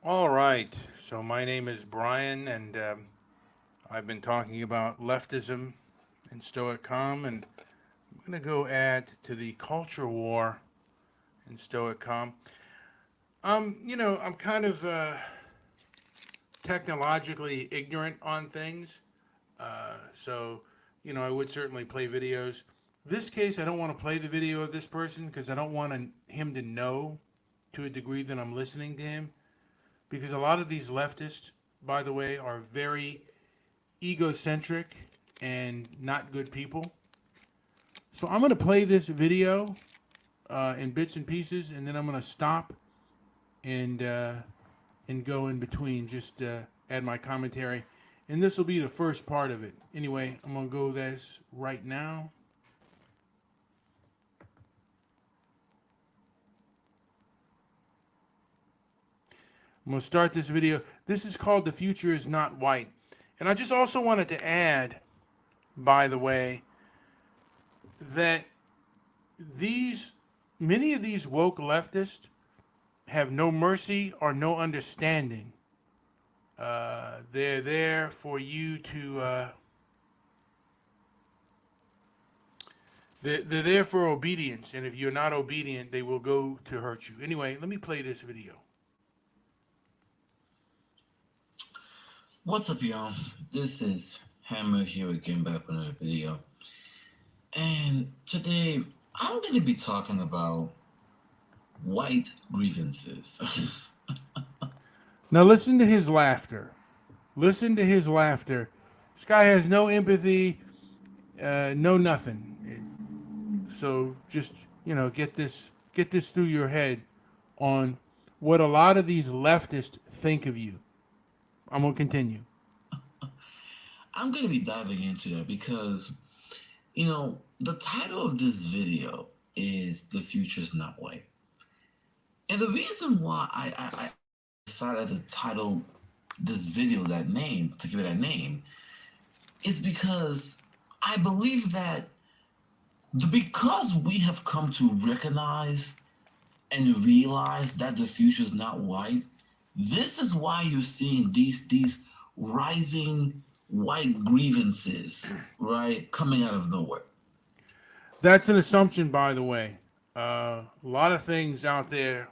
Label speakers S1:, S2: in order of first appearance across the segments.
S1: All right. So my name is Brian, and I've been talking about leftism and Stoic calm, and I'm going to go add to the culture war in Stoic calm. I'm kind of technologically ignorant on things, so I would certainly play videos. This case, I don't want to play the video of this person because I don't want him to know to a degree that I'm listening to him. Because a lot of these leftists, by the way, are very egocentric and not good people. So I'm going to play this video in bits and pieces, and then I'm going to stop and uh, and go in between, just add my commentary. And this will be the first part of it. Anyway, I'm going to go this right now. I'm going to start this video. This is called "The Future Is Not White." And I just also wanted to add, by the way, that these many of these woke leftists have no mercy or no understanding. They're there for you to. They're there for obedience, and if you're not obedient, they will go to hurt you. Anyway, let me play this video.
S2: What's up, y'all? This is Hammer here again, back with another video. And today I'm going to be talking about white grievances.
S1: Now listen to his laughter. Listen to his laughter. This guy has no empathy, no nothing. So just get this through your head on what a lot of these leftists think of you. I'm gonna continue.
S2: I'm going to be diving into that because, the title of this video is The Future's Not White. And the reason why I decided to title this video that name, to give it a name, is because I believe that because we have come to recognize and realize that the future is not white, this is why you're seeing these rising white grievances, right, coming out of nowhere.
S1: That's an assumption, by the way. A lot of things out there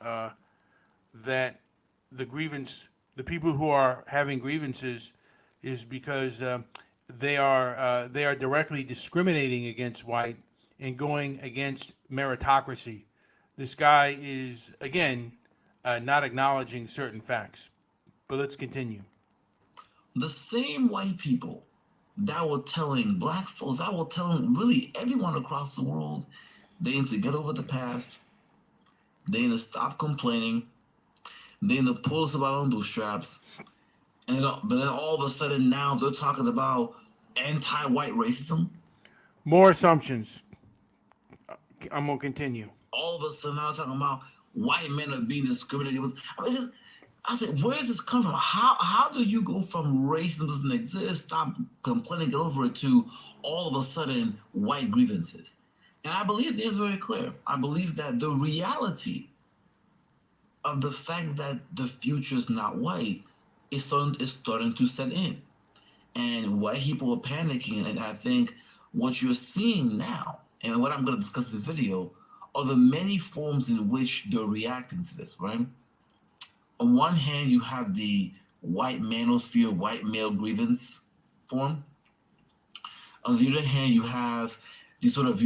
S1: uh, that the people who are having grievances, is because they are directly discriminating against white and going against meritocracy. This guy is again not acknowledging certain facts. But let's continue.
S2: The same white people that were telling black folks, that were telling really everyone across the world, they need to get over the past, they need to stop complaining, they need to pull us about our own bootstraps. But then all of a sudden now they're talking about anti-white racism.
S1: More assumptions. I'm gonna continue.
S2: All of a sudden now they're talking about white men are being discriminated against. I said, where does this come from? How do you go from racism doesn't exist, stop complaining, get over it, to all of a sudden white grievances? And I believe the answer is very clear. I believe that the reality of the fact that the future is not white is starting to set in. And white people are panicking. And I think what you're seeing now, and what I'm going to discuss in this video, are the many forms in which they're reacting to this, right? On one hand, you have the white manosphere, white male grievance form. On the other hand, you have the sort of,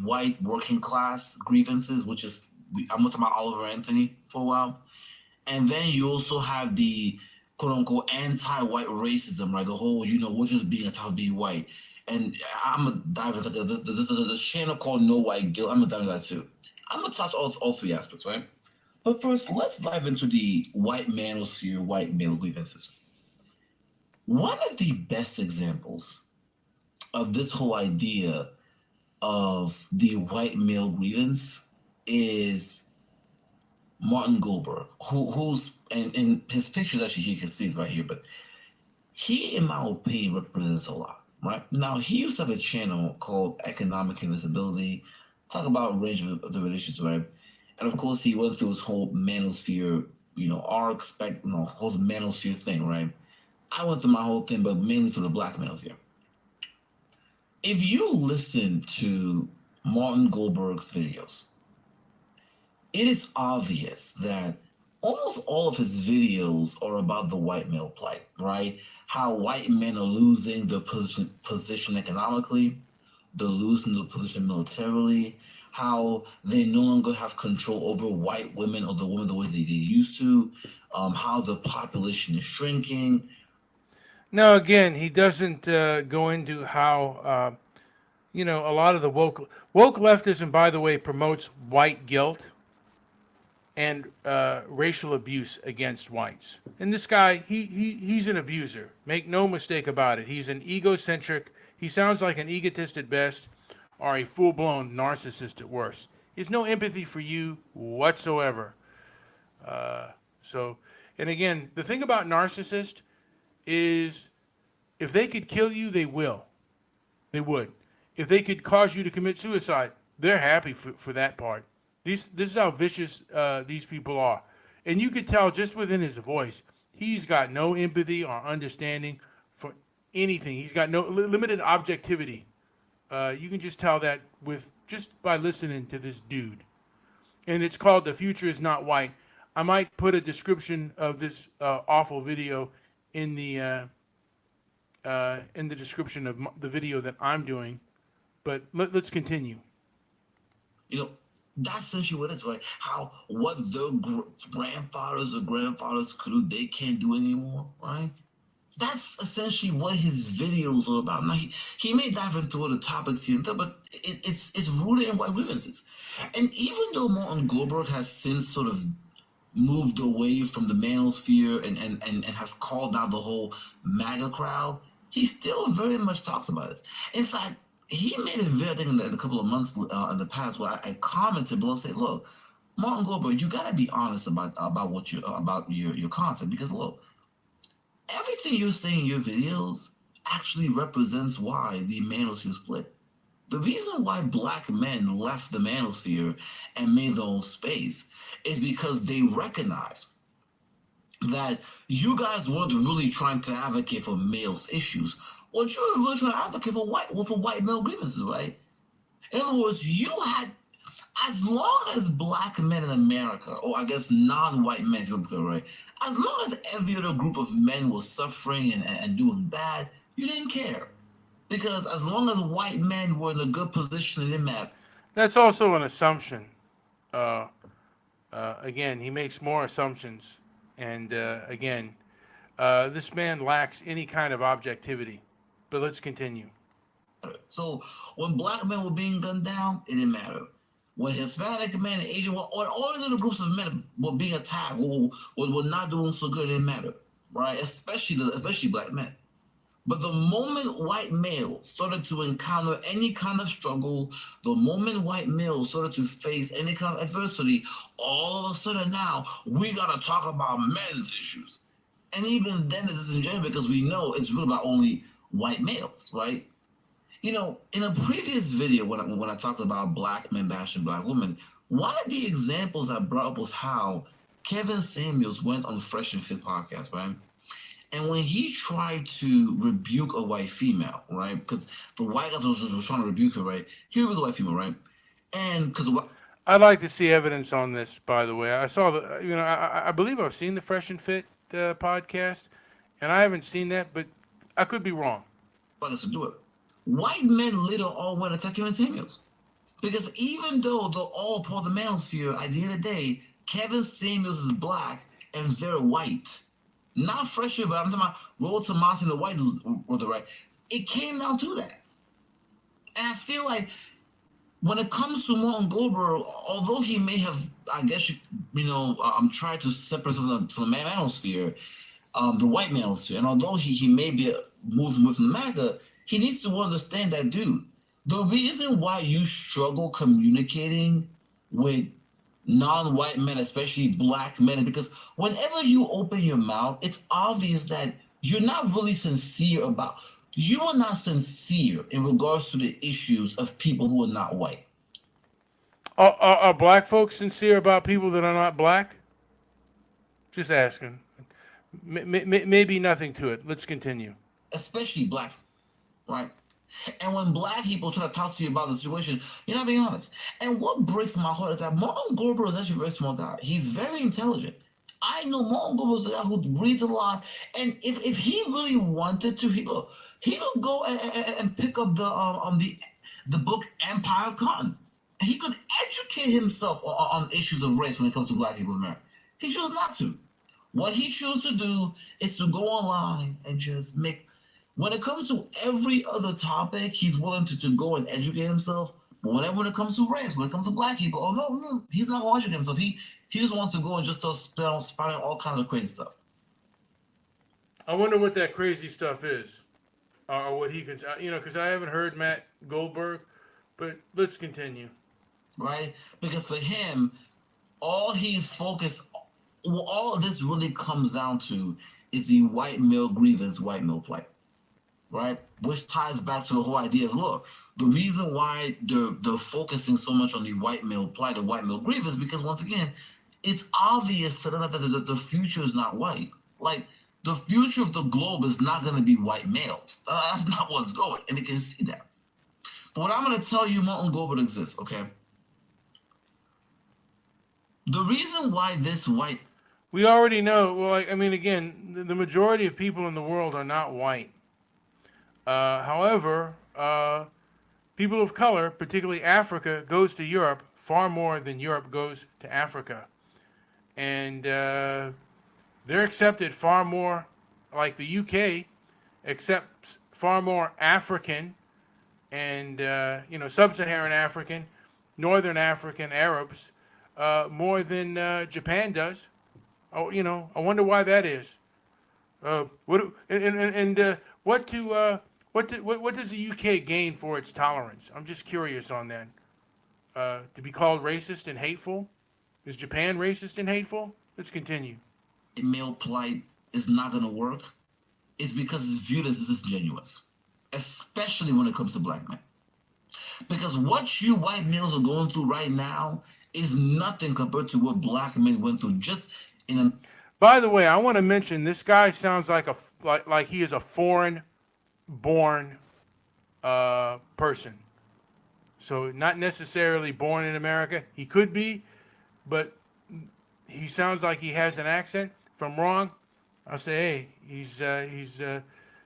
S2: white working class grievances, which is, I'm talking about Oliver Anthony for a while. And then you also have the quote unquote anti-white racism, right? The whole, we're just being entitled to be white. And I'm gonna dive into this is a channel called No White Guilt. I'm gonna dive into that too. I'm gonna touch all three aspects, right? But first, let's dive into the white manosphere, white male grievances. One of the best examples of this whole idea of the white male grievance is Martin Goldberg, who's and his pictures actually you can see it right here, but he, in my opinion, represents a lot. Right now, he used to have a channel called Economic Invisibility, talk about a range of the relations, right? And of course, he went through his whole manosphere our whole manosphere thing, right? I went through my whole thing, but mainly through the black manosphere. If you listen to Martin Goldberg's videos, it is obvious that almost all of his videos are about the white male plight, right? How white men are losing their position economically, they're losing their position militarily, how they no longer have control over white women or the women the way they used to, how the population is shrinking.
S1: Now, again, he doesn't go into how a lot of the woke leftism, by the way, promotes white guilt and racial abuse against whites. And this guy, he's an abuser. Make no mistake about it. He's an egocentric. He sounds like an egotist at best, or a full-blown narcissist at worst. He has no empathy for you whatsoever. So, and again, the thing about narcissists is if they could kill you, they will. They would. If they could cause you to commit suicide, they're happy for that part. This is how vicious these people are. And you could tell just within his voice, he's got no empathy or understanding for anything. He's got no limited objectivity. You can just tell that with just by listening to this dude. And it's called "The Future Is Not White." I might put a description of this awful video in the description of the video that I'm doing. But let's continue.
S2: You know, that's essentially what it is, right? How what their grandfathers or grandfathers could do, they can't do anymore, right? That's essentially what his videos are about. Now he may dive into other topics here and there, but it's rooted in white grievances. And even though Martin Goldberg has since sort of moved away from the manosphere and has called out the whole MAGA crowd, he still very much talks about this. In fact, he made a video, I think, in a couple of months in the past, where I commented below, say, "Look, Martin Goldberg, you gotta be honest about what you about your content, because look, everything you're saying in your videos actually represents why the manosphere split. The reason why black men left the manosphere and made their own space is because they recognize that you guys weren't really trying to advocate for males' issues. What you were really trying to advocate for white male grievances, right? In other words, you had, as long as black men in America, or I guess non-white men, if you want to put it right, as long as every other group of men was suffering and doing bad, you didn't care. Because as long as white men were in a good position, it didn't matter.
S1: That's also an assumption. Uh, again, he makes more assumptions. And again, this man lacks any kind of objectivity. But let's continue.
S2: So when black men were being gunned down, it didn't matter. When Hispanic men and Asian, or all these other groups of men were being attacked, were not doing so good, it didn't matter, right? Especially black men. But the moment white males started to encounter any kind of struggle, the moment white males started to face any kind of adversity, all of a sudden now we gotta talk about men's issues. And even then it's disingenuous because we know it's really about only white males, right? In a previous video when I talked about black men bashing black women, one of the examples I brought up was how Kevin Samuels went on Fresh and Fit podcast, right? And when he tried to rebuke a white female, right? Because the white guys was trying to rebuke her, right? Here was a white female, right? And because
S1: I'd like to see evidence on this, by the way. I saw I believe I've seen the Fresh and Fit podcast, and I haven't seen that, but I could be wrong.
S2: us to do it, white men later all went to attack Kevin Samuels. Because even though they're all part of the manosphere, at the end of the day, Kevin Samuels is black and they're white. Not Fresher, but I'm talking about Roll Tomas and the white were the right. It came down to that. And I feel like when it comes to Martin Goldberg, although he may have, I guess, tried to separate from the manosphere, the white manosphere, and although he may be moving with MAGA, he needs to understand that, dude, the reason why you struggle communicating with non-white men, especially black men, is because whenever you open your mouth, it's obvious that you're not really sincere about, you are not sincere in regards to the issues of people who are not white.
S1: Are black folks sincere about people that are not black? Just asking. Maybe nothing to it. Let's continue.
S2: especially black, right? And when black people try to talk to you about the situation, you're not being honest. And what breaks my heart is that Martin Goldberg is actually a very smart guy. He's very intelligent. I know Martin Goldberg is a guy who reads a lot, and if he really wanted to, he could go and pick up the book Empire of Cotton. He could educate himself on issues of race when it comes to black people in America. He chose not to. What he chose to do is to go online and just make. When it comes to every other topic, he's willing to go and educate himself. But whenever when it comes to race, when it comes to black people, oh no, he's not going to educate himself. He just wants to go and just start spouting all kinds of crazy stuff.
S1: I wonder what that crazy stuff is, or what he can, because I haven't heard Matt Goldberg. But let's continue.
S2: Right? Because for him, all he's focused, all of this really comes down to is the white male grievance, white male plight. Right? Which ties back to the whole idea of, look, the reason why they're focusing so much on the white male plight, the white male grievance, because once again, it's obvious to them that the future is not white. Like, the future of the globe is not going to be white males. That's not what's going, and they can see that. But what I'm going to tell you, Martin Goldberg exists, okay? The reason why this white...
S1: We already know, well, I mean, again, the majority of people in the world are not white. However, people of color, particularly Africa, goes to Europe far more than Europe goes to Africa. And they're accepted far more, like the UK accepts far more African and, sub-Saharan African, Northern African Arabs more than Japan does. Oh, I wonder why that is. What does the UK gain for its tolerance? I'm just curious on that. To be called racist and hateful? Is Japan racist and hateful? Let's continue.
S2: Male plight is not going to work is because it's viewed as disingenuous, especially when it comes to black men. Because what you white males are going through right now is nothing compared to what black men went through just in a...
S1: By the way, I want to mention this guy sounds like he is a foreign-born person. So not necessarily born in America. He could be, but he sounds like he has an accent. If I'm wrong, I'll say, hey, he's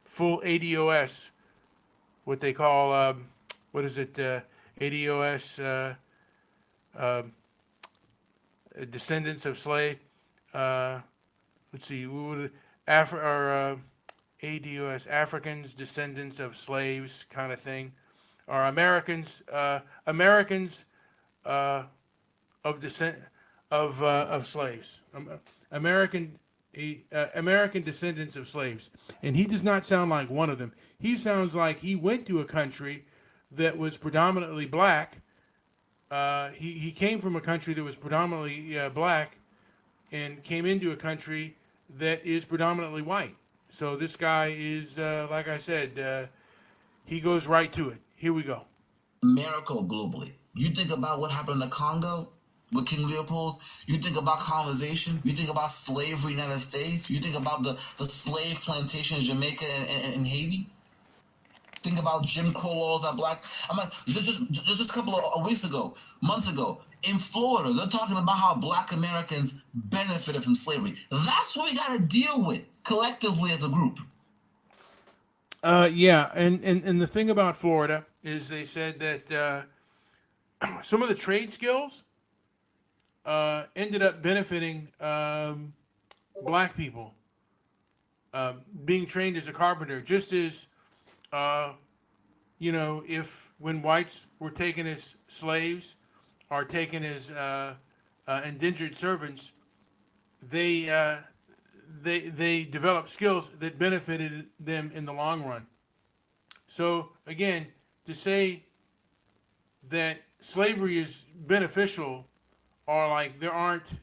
S1: full ADOS, what they call, what is it, ADOS, descendants of slave. Let's see, ADOS, Africans, descendants of slaves, kind of thing, or Americans of descent of slaves, American descendants of slaves, and he does not sound like one of them. He sounds like he went to a country that was predominantly black. He came from a country that was predominantly black, and came into a country that is predominantly white. So this guy is, like I said, he goes right to it. Here we go.
S2: America globally. You think about what happened in the Congo with King Leopold. You think about colonization. You think about slavery in the United States. You think about the slave plantation in Jamaica and Haiti. Think about Jim Crow laws that black. I'm like, just a couple of weeks ago, months ago, in Florida, they're talking about how black Americans benefited from slavery. That's what we got to deal with collectively as a group.
S1: Yeah, and the thing about Florida is they said that some of the trade skills ended up benefiting black people. Being trained as a carpenter, just as if when whites were taken as slaves or taken as indentured servants, they developed skills that benefited them in the long run. So again, to say that slavery is beneficial, or like there aren't,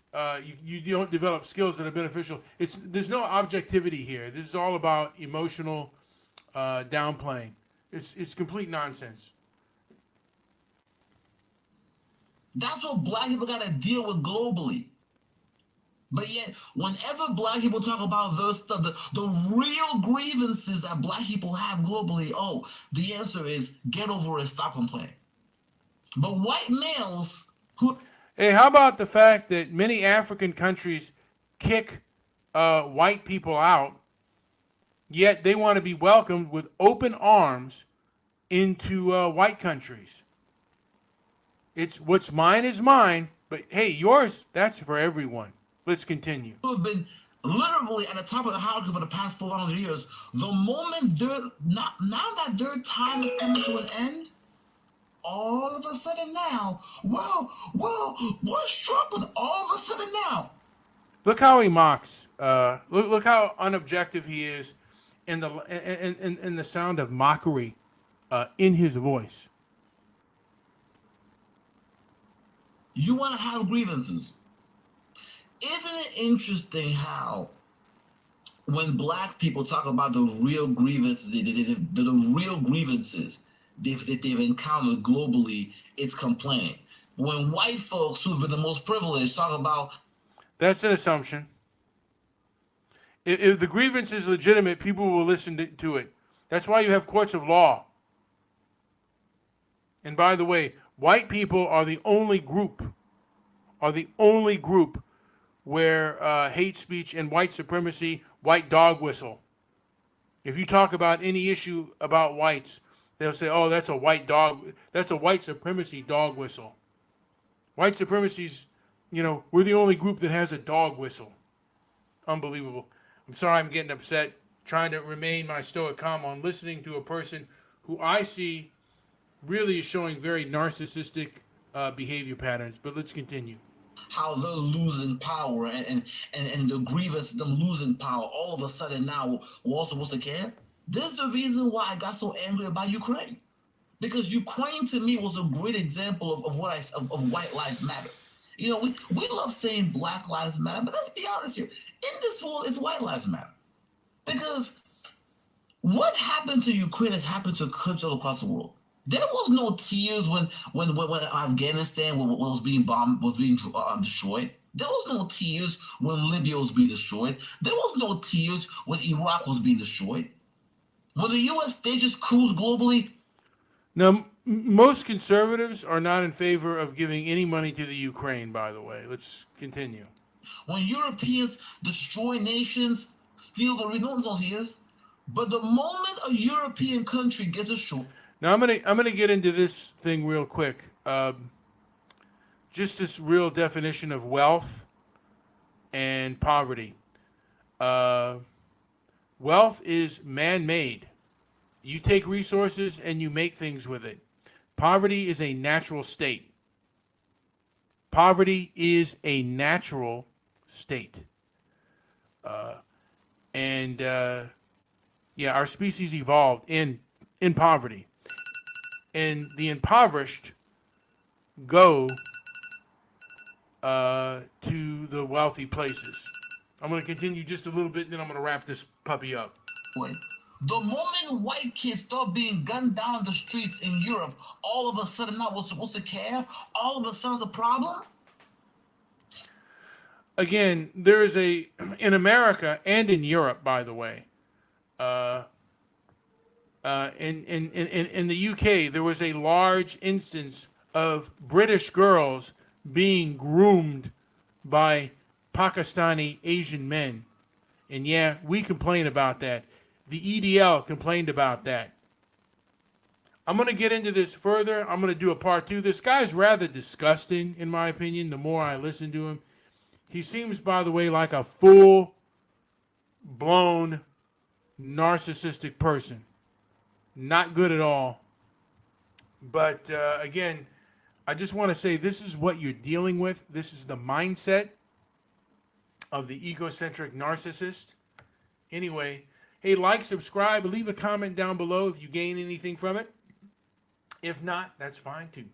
S1: you don't develop skills that are beneficial. There's no objectivity here. This is all about emotional downplaying. It's complete nonsense.
S2: That's what black people got to deal with globally. But yet, whenever black people talk about those stuff, the real grievances that black people have globally, oh, the answer is get over it, stop complaining. But white males who
S1: Hey, how about the fact that many African countries kick white people out, yet they want to be welcomed with open arms into white countries? It's what's mine is mine, but hey, yours, that's for everyone. Let's continue.
S2: have been literally at the top of the hierarchy for the past 400 years, the moment now that their time is coming to an end, all of a sudden now, we're struggling. All of a sudden now,
S1: Look how he mocks. Look how unobjective he is, in the sound of mockery in his voice.
S2: you want to have grievances. Isn't it interesting how when black people talk about the real grievances, the real grievances that they've encountered globally, it's complaining. When white folks who've been the most privileged talk about
S1: That's an assumption. If the grievance is legitimate, people will listen to it. That's why you have courts of law. And by the way, white people are the only group, where hate speech and white supremacy, white dog whistle. If you talk about any issue about whites, they'll say, "Oh, that's a white supremacy dog whistle." White supremacy's, we're the only group that has a dog whistle. Unbelievable. I'm sorry I'm getting upset, trying to remain my stoic calm on listening to a person who I see really is showing very narcissistic behavior patterns. But let's continue.
S2: how they're losing power and the grievance of them losing power, all of a sudden now we're all supposed to care. This is the reason why I got so angry about Ukraine. Because Ukraine to me was a great example of white lives matter. We love saying black lives matter, but let's be honest here. In this world, it's white lives matter. Because what happened to Ukraine has happened to countries all across the world. There was no tears when Afghanistan was being bombed, was being destroyed. There was no tears when Libya was being destroyed. There was no tears when Iraq was being destroyed. When the U.S. stages coups globally.
S1: Now, most conservatives are not in favor of giving any money to the Ukraine, by the way. Let's continue.
S2: When Europeans destroy nations, steal the resources years. But the moment a European country gets destroyed.
S1: Now, I'm gonna get into this thing real quick. Just this real definition of wealth and poverty. Wealth is man-made. You take resources and you make things with it. Poverty is a natural state. Poverty is a natural state. Our species evolved in poverty. And the impoverished go to the wealthy places. I'm going to continue just a little bit, and then I'm going to wrap this puppy up.
S2: The moment white kids start being gunned down the streets in Europe, all of a sudden now we're supposed to care? All of a sudden it's a problem?
S1: Again, there is in America and in Europe, by the way, in the UK, there was a large instance of British girls being groomed by Pakistani Asian men. And yeah, we complain about that. The EDL complained about that. I'm going to get into this further. I'm going to do a part 2. This guy's rather disgusting, in my opinion, the more I listen to him. He seems, by the way, like a full-blown narcissistic person. Not good at all. But again, I just want to say this is what you're dealing with. This is the mindset of the egocentric narcissist. Anyway, hey, like, subscribe, leave a comment down below if you gain anything from it. If not, that's fine too.